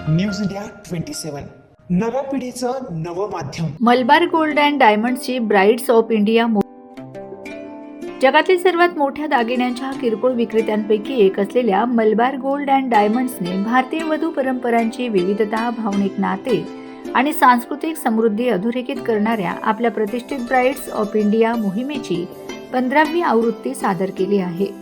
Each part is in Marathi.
न्यूज इंडिया 27 नव्या पिढीचं नवं माध्यम. मलबार गोल्ड अँड डायमंड्सची ब्राइड्स ऑफ इंडिया जगातील सर्वात मोठ्या दागिन्यांच्या किरकोळ विक्रेत्यांपैकी एक असलेल्या मलबार गोल्ड अँड डायमंड्सने भारतीय वधू परंपरांची विविधता, भावनिक नाते आणि सांस्कृतिक समृद्धी अधोरेखित करणाऱ्या आपल्या प्रतिष्ठित ब्राइड्स ऑफ इंडिया मोहिमेची 15वी आवृत्ती सादर केली आहे.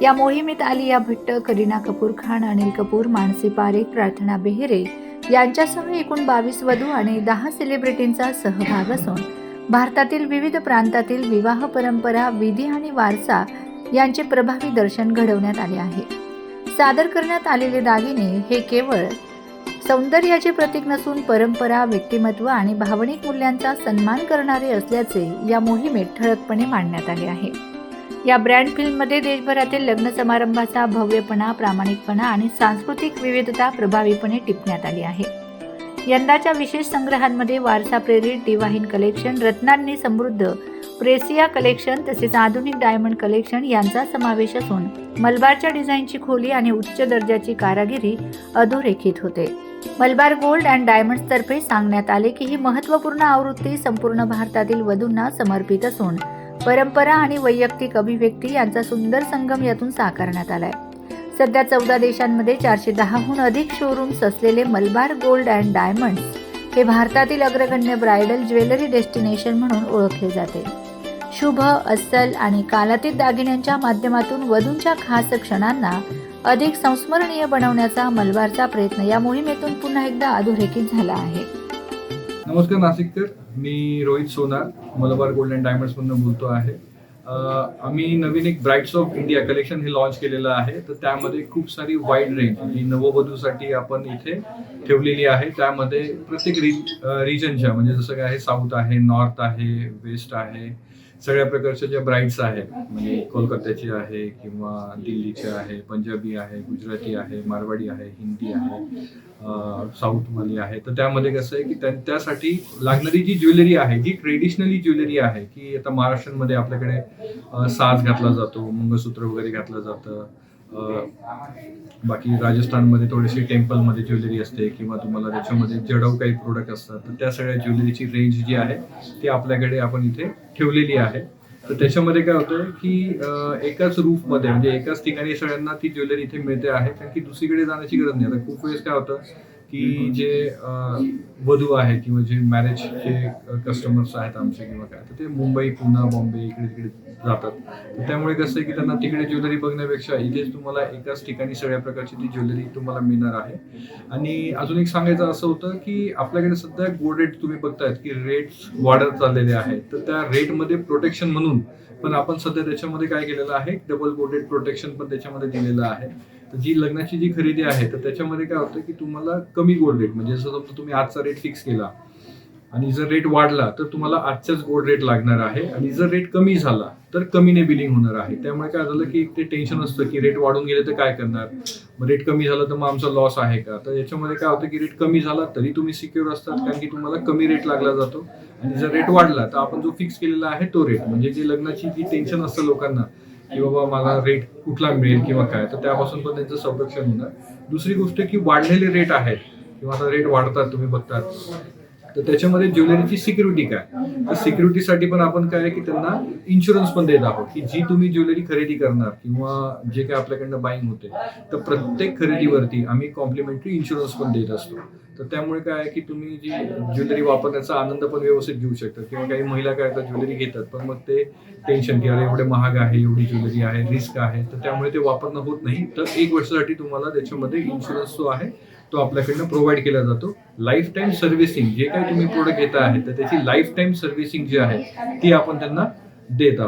या मोहिमेत आलिया भट्ट, करीना कपूर खान, अनिल कपूर, मानसी पारेख, प्रार्थना बेहरे यांच्यासह एकूण 22 वधू आणि 10 सेलिब्रिटींचा सहभाग असून भारतातील विविध प्रांतातील विवाह परंपरा, विधी आणि वारसा यांचे प्रभावी दर्शन घडवण्यात आले आहे. सादर करण्यात आलेले दागिने हे केवळ सौंदर्याचे प्रतीक नसून परंपरा, व्यक्तिमत्व आणि भावनिक मूल्यांचा सन्मान करणारे असल्याचे या मोहिमेत ठळकपणे मांडण्यात आले आहे. या ब्रँड फिल्ममध्ये देशभरातील लग्न समारंभाचा भव्यपणा, प्रामाणिकपणा आणि सांस्कृतिक विविधता प्रभावीपणे टिपण्यात आली आहे. यंदाच्या विशेष संग्रहांमध्ये वारसा प्रेरित डिवाइन कलेक्शन, रत्नांनी समृद्ध प्रेसिया कलेक्शन तसेच आधुनिक डायमंड कलेक्शन यांचा समावेश असून मलबारच्या डिझाईनची खोली आणि उच्च दर्जाची कारागिरी अधोरेखित होते. मलबार गोल्ड अँड डायमंड्स तर्फे सांगण्यात आले की ही महत्त्वपूर्ण आवृत्ती संपूर्ण भारतातील वधूंना समर्पित असून परंपरा आणि वैयक्तिक अभिव्यक्ती यांचा सुंदर संगम यातून साकारण्यात आलाय. सध्या 14 देशांमध्ये 410हून अधिक शोरूम्स असलेले मलबार गोल्ड अँड डायमंड्स हे भारतातील अग्रगण्य ब्रायडल ज्वेलरी डेस्टिनेशन म्हणून ओळखले जाते. शुभ, अस्सल आणि कालातीत दागिन्यांच्या माध्यमातून वधूंच्या खास क्षणांना अधिक संस्मरणीय बनवण्याचा मलबारचा प्रयत्न या मोहिमेतून पुन्हा एकदा अधोरेखित झाला आहे. नमस्कार नाशिककर, मी रोहित सोनार मलबार गोल्ड अँड डायमंड्स मधून बोलतो आहे. आम्ही नवीन एक ब्राइड्स ऑफ इंडिया कलेक्शन हे लॉन्च केलेलं आहे. तर त्यामध्ये खूप सारी वाईड रेंज ही नववधूसाठी आपण इथे ठेवलेली आहे. त्यामध्ये प्रत्येक रिजनच्या म्हणजे जसं काय आहे, साऊथ आहे, नॉर्थ आहे, वेस्ट आहे, सगळ्या प्रकारच्या ज्या ब्राइड्स आहेत म्हणजे कोलकात्याची आहे किंवा दिल्लीची आहे, पंजाबी आहे, गुजराती आहे, मारवाडी आहे, हिंदी आहे, साऊथवाली आहे. तर त्यामध्ये कसं आहे की त्यासाठी लागणारी जी ज्वेलरी आहे, जी ट्रेडिशनली ज्वेलरी आहे की आता महाराष्ट्रामध्ये आपल्याकडे साज घातला जातो, मंगळसूत्र वगैरे घातलं जातं. बाकी राजस्थानमध्ये थोडीशी टेम्पलमध्ये ज्वेलरी असते किंवा तुम्हाला त्याच्यामध्ये जडव काही प्रोडक्ट असतात. तर त्या सगळ्या ज्वेलरीची रेंज जी आहे ती आपल्याकडे आपण इथे ठेवलेली आहे. तर त्याच्यामध्ये काय होतं की एकाच रूफमध्ये म्हणजे एकाच ठिकाणी सगळ्यांना ती ज्वेलरी इथे मिळते आहे, कारण की दुसरीकडे जाण्याची गरज नाही. आता खूप वेळेस काय होतं की जे वधू आहे किंवा जे मॅरेजचे कस्टमर्स आहेत आमचे किंवा काय, तर ते मुंबई, पुणे, बॉम्बे इकडे तिकडे जातात. तर त्यामुळे कसं आहे की त्यांना तिकडे ज्वेलरी बघण्यापेक्षा इथेच तुम्हाला एकाच ठिकाणी सगळ्या प्रकारची ती ज्वेलरी तुम्हाला मिळणार आहे. आणि अजून एक सांगायचं असं होतं की आपल्याकडे सध्या गोल्ड रेट तुम्ही बघतायत की रेट्स वाढत चाललेले आहेत. तर त्या रेटमध्ये प्रोटेक्शन म्हणून पण आपण सध्या त्याच्यामध्ये काय केलेलं आहे, डबल गोल्ड रेट प्रोटेक्शन पण त्याच्यामध्ये दिलेलं आहे. तर जी लग्नाची जी खरेदी आहे तर त्याच्यामध्ये काय होतं की तुम्हाला कमी गोल्ड रेट म्हणजे जसं समजा तुम्ही आजचा रेट फिक्स केला आणि जर रेट वाढला तर तुम्हाला आजच्याच गोल्ड रेट लागणार आहे, आणि जर रेट कमी झाला तर कमीने बिलिंग होणार आहे. त्यामुळे काय झालं की ते टेन्शन असतं की रेट वाढून गेले तर काय करणार, मग रेट कमी झालं तर मग आमचा लॉस आहे का. तर याच्यामध्ये काय होतं की रेट कमी झाला तरी तुम्ही सिक्युअर असतात, कारण की तुम्हाला कमी रेट लागला जातो. आणि जर रेट वाढला तर आपण जो फिक्स केलेला आहे तो रेट, म्हणजे जी लग्नाची जी टेन्शन असतं लोकांना की बाबा मला रेट कुठला मिळेल किंवा काय, तर त्यापासून पण त्यांचं संरक्षण होणार. दुसरी गोष्ट की वाढलेले रेट आहेत किंवा आता रेट वाढतात तुम्ही बघतात, तर त्याच्यामध्ये ज्वेलरीची सिक्युरिटी काय, तर सिक्युरिटीसाठी पण आपण काय की त्यांना इन्शुरन्स पण देत आहोत की जी तुम्ही ज्वेलरी खरेदी करणार किंवा जे काय आपल्याकडनं बाईंग होते तर प्रत्येक खरेदीवरती आम्ही कॉम्प्लिमेंटरी इन्शुरन्स पण देत असतो. तर त्यामुळे काय आहे की तुम्ही जी ज्वेलरी वापरण्याचा आनंद पण व्यवस्थित घेऊ शकता. किंवा काही महिला काय करतात, ज्वेलरी घेतात पण मग ते टेन्शन की अरे एवढे महाग आहे, एवढी ज्वेलरी आहे, रिस्क आहे, तर त्यामुळे ते वापरणं होत नाही. तर 1 वर्षासाठी तुम्हाला त्याच्यामध्ये इन्शुरन्स जो आहे तो आपल्याकडनं प्रोव्हाइड केला जातो. लाईफ टाईम सर्व्हिसिंग जे काही तुम्ही प्रोडक्ट घेता आहे तर त्याची लाईफ टाईम सर्व्हिसिंग जी आहे ती आपण त्यांना देत आहोत.